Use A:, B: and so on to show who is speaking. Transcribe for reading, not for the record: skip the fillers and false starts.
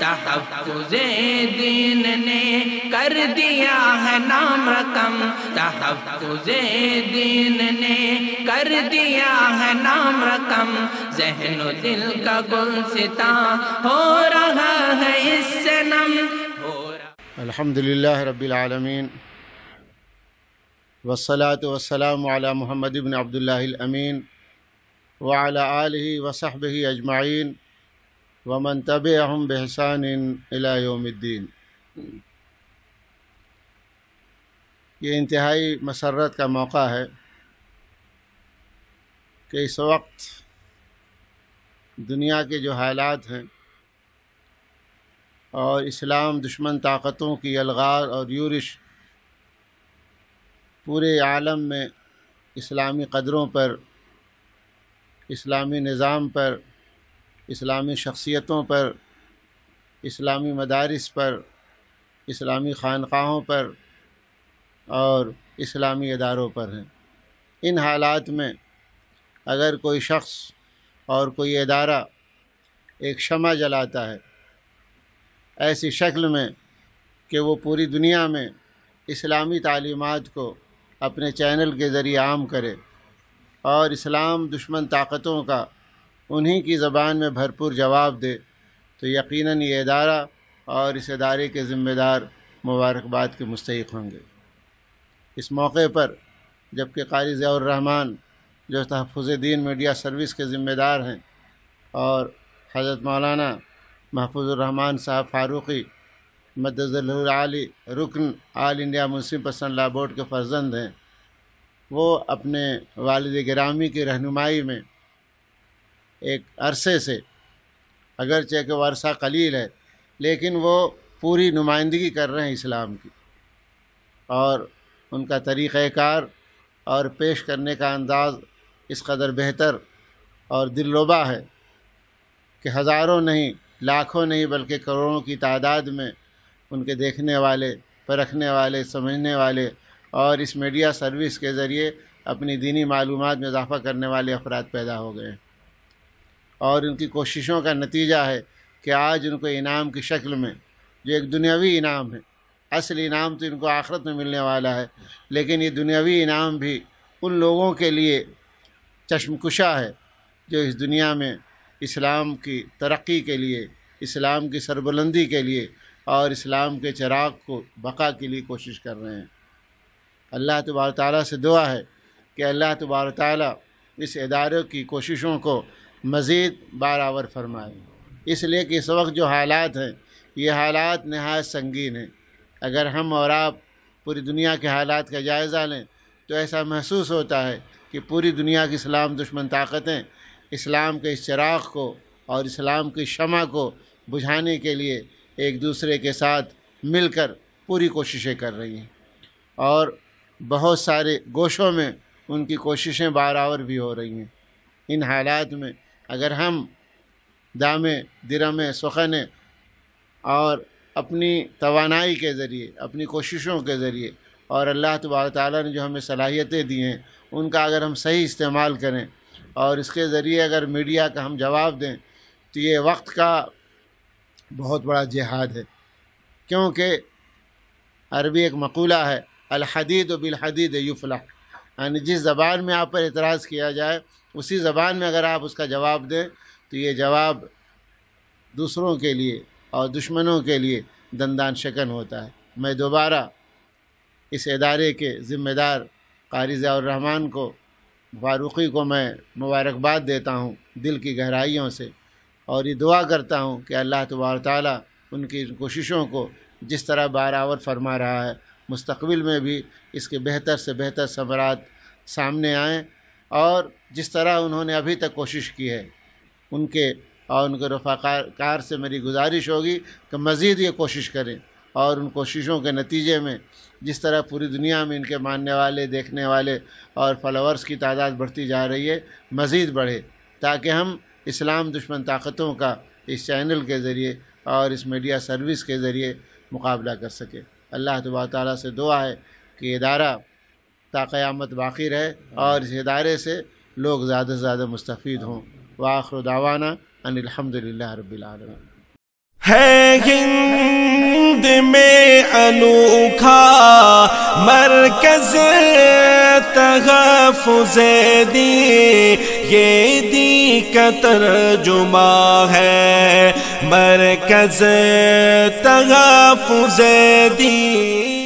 A: تحفظ دین نے کر دیا ہے نام رقم، تحفظ دین نے کر دیا ہے نام رقم، ذہن و دل کا گلستاں ہو رہا ہے اس سے نم،
B: الحمدللہ رب العالمین، والصلاة والسلام علی محمد بن عبداللہ الامین وعلی آلہ وصحبہ اجمعین ومن تبعہم بإحسان الی یوم الدین۔ یہ انتہائی مسرت کا موقع ہے کہ اس وقت دنیا کے جو حالات ہیں اور اسلام دشمن طاقتوں کی الغار اور یورش پورے عالم میں اسلامی قدروں پر، اسلامی نظام پر، اسلامی شخصیتوں پر، اسلامی مدارس پر، اسلامی خانقاہوں پر اور اسلامی اداروں پر ہیں۔ ان حالات میں اگر کوئی شخص اور کوئی ادارہ ایک شمع جلاتا ہے ایسی شکل میں کہ وہ پوری دنیا میں اسلامی تعلیمات کو اپنے چینل کے ذریعے عام کرے اور اسلام دشمن طاقتوں کا انہی کی زبان میں بھرپور جواب دے، تو یقیناً یہ ادارہ اور اس ادارے کے ذمہ دار مبارکباد کے مستحق ہوں گے۔ اس موقع پر جبکہ قاری ضیاء الرحمن جو تحفظ دین میڈیا سروس کے ذمہ دار ہیں اور حضرت مولانا محفوظ الرحمن صاحب فاروقی مدد العالی رکن آل انڈیا مسلم پرسنل لا بورڈ کے فرزند ہیں، وہ اپنے والد گرامی کی رہنمائی میں ایک عرصے سے، اگرچہ کہ وہ عرصہ قلیل ہے لیکن وہ پوری نمائندگی کر رہے ہیں اسلام کی، اور ان کا طریقہ کار اور پیش کرنے کا انداز اس قدر بہتر اور دلربا ہے کہ ہزاروں نہیں، لاکھوں نہیں بلکہ کروڑوں کی تعداد میں ان کے دیکھنے والے، پرکھنے والے، سمجھنے والے اور اس میڈیا سروس کے ذریعے اپنی دینی معلومات میں اضافہ کرنے والے افراد پیدا ہو گئے ہیں، اور ان کی کوششوں کا نتیجہ ہے کہ آج ان کو انعام کی شکل میں، جو ایک دنیاوی انعام ہے، اصل انعام تو ان کو آخرت میں ملنے والا ہے، لیکن یہ دنیاوی انعام بھی ان لوگوں کے لیے چشم کشا ہے جو اس دنیا میں اسلام کی ترقی کے لیے، اسلام کی سربلندی کے لیے اور اسلام کے چراغ کو بقا کے لیے کوشش کر رہے ہیں۔ اللہ تبارک تعالیٰ سے دعا ہے کہ اللہ تبارک تعالیٰ اس ادارے کی کوششوں کو مزید بارآور فرمائے، اس لیے کہ اس وقت جو حالات ہیں یہ حالات نہایت سنگین ہیں۔ اگر ہم اور آپ پوری دنیا کے حالات کا جائزہ لیں تو ایسا محسوس ہوتا ہے کہ پوری دنیا کی اسلام دشمن طاقتیں اسلام کے اس چراغ کو اور اسلام کی شمع کو بجھانے کے لیے ایک دوسرے کے ساتھ مل کر پوری کوششیں کر رہی ہیں، اور بہت سارے گوشوں میں ان کی کوششیں بارآور بھی ہو رہی ہیں۔ ان حالات میں اگر ہم دامے درمے سخنے اور اپنی توانائی کے ذریعے، اپنی کوششوں کے ذریعے اور اللہ تبارک تعالیٰ نے جو ہمیں صلاحیتیں دی ہیں ان کا اگر ہم صحیح استعمال کریں اور اس کے ذریعے اگر میڈیا کا ہم جواب دیں تو یہ وقت کا بہت بڑا جہاد ہے، کیونکہ عربی ایک مقولہ ہے، الحدید بالحدید یفلح، یعنی جس زبان میں آپ پر اعتراض کیا جائے اسی زبان میں اگر آپ اس کا جواب دیں تو یہ جواب دوسروں کے لیے اور دشمنوں کے لیے دندان شکن ہوتا ہے۔ میں دوبارہ اس ادارے کے ذمہ دار قاری ضیاء الرحمن کو، فاروقی کو میں مبارکباد دیتا ہوں دل کی گہرائیوں سے، اور یہ دعا کرتا ہوں کہ اللہ تبارک تعالیٰ ان کی کوششوں کو جس طرح بارآور فرما رہا ہے مستقبل میں بھی اس کے بہتر سے بہتر ثمرات سامنے آئیں، اور جس طرح انہوں نے ابھی تک کوشش کی ہے ان کے اور ان کے رفقار سے میری گزارش ہوگی کہ مزید یہ کوشش کریں، اور ان کوششوں کے نتیجے میں جس طرح پوری دنیا میں ان کے ماننے والے، دیکھنے والے اور فالوورز کی تعداد بڑھتی جا رہی ہے، مزید بڑھے، تاکہ ہم اسلام دشمن طاقتوں کا اس چینل کے ذریعے اور اس میڈیا سروس کے ذریعے مقابلہ کر سکے۔ اللہ تبارک تعالیٰ سے دعا ہے کہ ادارہ تا قیامت باقی رہے اور اس ادارے سے لوگ زیادہ سے زیادہ مستفید ہوں۔ وآخر دعوانا ان الحمدللہ رب العالمین۔
C: ہے ہند میں انوکھا مرکز تحفظ دین، یہ دین کا ترجمہ ہے مرکز تحفظ دین۔